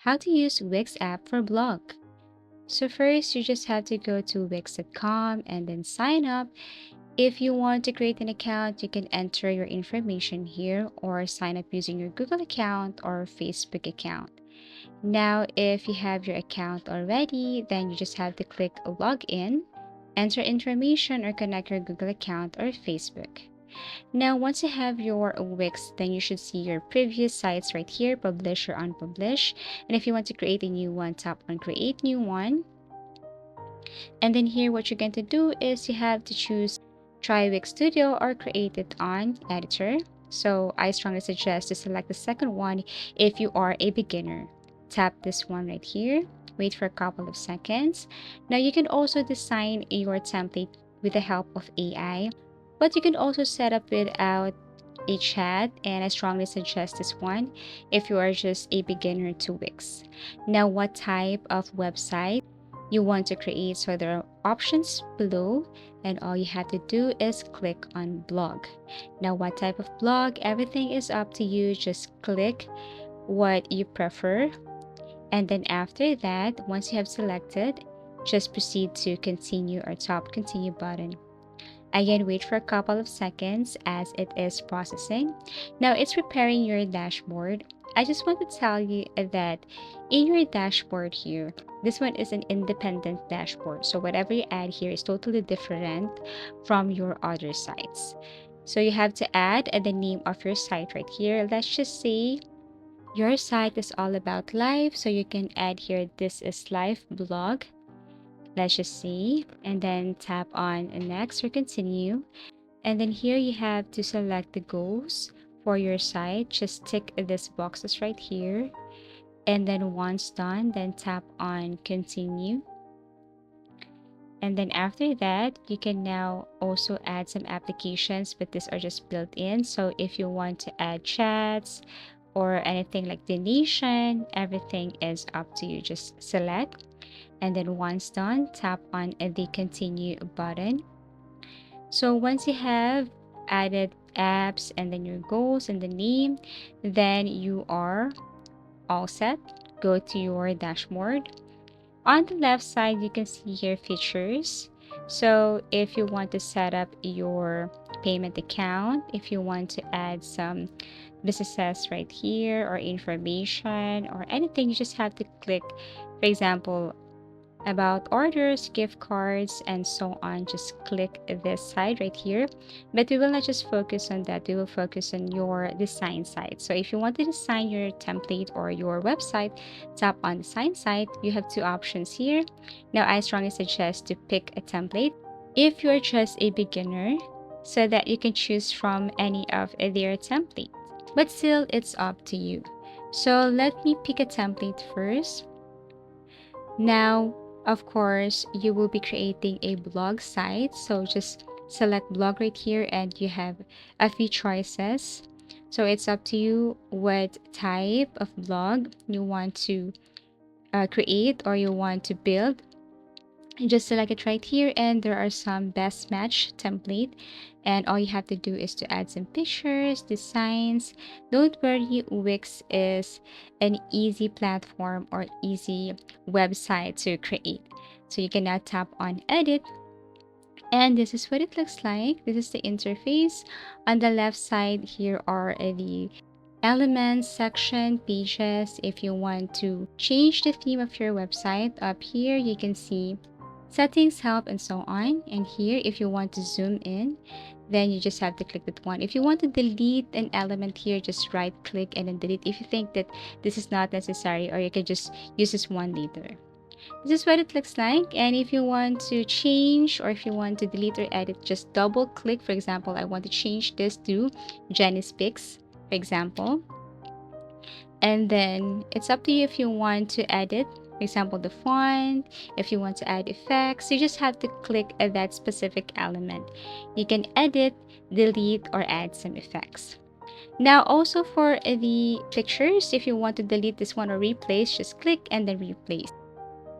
How to use Wix app for blog. So first, you just have to go to wix.com and then sign up. If you want to create an account, you can enter your information here or sign up using your Google account or Facebook account. Now, if you have your account already, then you just have to click login, enter information or connect your Google account or Facebook. Now, once you have your Wix, then you should see your previous sites right here, publish or unpublish. And if you want to create a new one, tap on create new one. And then here, what you're going to do is you have to choose try Wix Studio or create it on editor. So I strongly suggest to select the second one if you are a beginner. Tap this one right here. Wait for a couple of seconds. Now you can also design your template with the help of AI, but you can also set up without a chat, and I strongly suggest this one if you are just a beginner to Wix. Now, what type of website you want to create? So there are options below, and all you have to do is click on blog. Now, what type of blog? Everything is up to you. Just click what you prefer, and then after that, once you have selected, just proceed to continue or tap continue button. Again, wait for a couple of seconds as it is processing. Now it's preparing your dashboard. I just want to tell you that in your dashboard here, this one is an independent dashboard. So whatever you add here is totally different from your other sites. So you have to add the name of your site right here. Let's just say your site is all about life. So you can add here, this is life blog. Let's just see, and then tap on next or continue. And then here you have to select the goals for your site. Just tick these boxes right here. And then once done, then tap on continue. And then after that, you can now also add some applications, but these are just built in. So if you want to add chats or anything like donation, everything is up to you. Just select. And then once done, tap on the continue button. So once you have added apps and then your goals and the name, then you are all set. Go to your dashboard. On the left side, you can see here features. So if you want to set up your payment account, if you want to add some businesses right here or information or anything, you just have to click, for example, about orders, gift cards, and so on. Just click this side right here, but we will not just focus on that. We will focus on your design side. So if you want to design your template or your website, tap on design side. You have two options here. Now I strongly suggest to pick a template if you're just a beginner, so that you can choose from any of their templates, but still it's up to you. So let me pick a template first. Now, of course, you will be creating a blog site. So just select blog right here and you have a few choices. So it's up to you what type of blog you want to create or you want to build. You just select it right here, and there are some best match template, and all you have to do is to add some pictures, designs. Don't worry, Wix is an easy platform or easy website to create. So you can now tap on edit, and this is what it looks like. This is the interface. On the left side here are the elements section, pages. If you want to change the theme of your website, up here you can see settings, help, and so on. And here, if you want to zoom in, then you just have to click that one. If you want to delete an element here, just right click and then delete if you think that this is not necessary, or you can just use this one later. This is what it looks like. And if you want to change or if you want to delete or edit, just double click. For example, I want to change this to Jenny's Pics, for example. And then it's up to you if you want to edit, for example, the font. If you want to add effects, you just have to click that specific element. You can edit, delete, or add some effects. Now, also for the pictures, if you want to delete this one or replace, just click and then replace.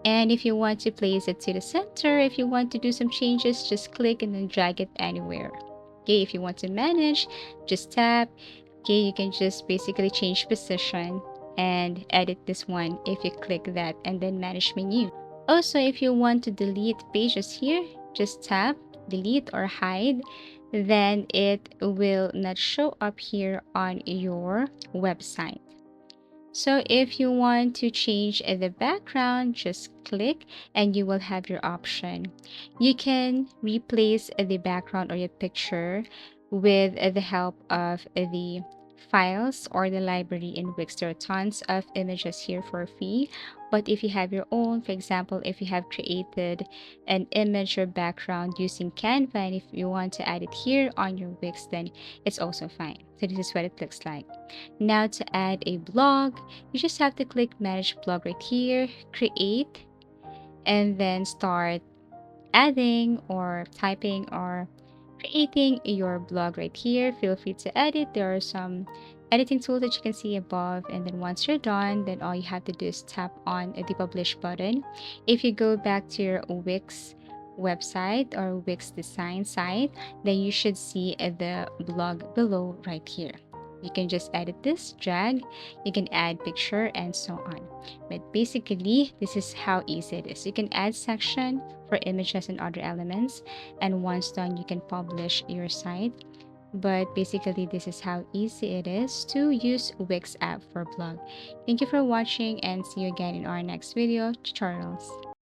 And if you want to place it to the center, if you want to do some changes, just click and then drag it anywhere. Okay, if you want to manage, just tap. Okay, you can just basically change position and edit this one if you click that and then manage menu. Also, if you want to delete pages here, just tap delete or hide, then it will not show up here on your website. So if you want to change the background, just click and you will have your option. You can replace the background or your picture with the help of the files or the library in Wix. There are tons of images here for free. But if you have your own, for example, if you have created an image or background using Canva and if you want to add it here on your Wix, then it's also fine. So this is what it looks like. Now to add a blog, you just have to click manage blog right here, create, and then start adding or typing or creating your blog right here. Feel free to edit. There are some editing tools that you can see above, and then once you're done, then all you have to do is tap on the publish button. If you go back to your Wix website or Wix design site, then you should see the blog below right here. You can just edit this, drag, you can add picture and so on. But basically, this is how easy it is. You can add section for images and other elements, and once done, you can publish your site. But basically, this is how easy it is to use Wix app for blog. Thank you for watching and see you again in our next video tutorials.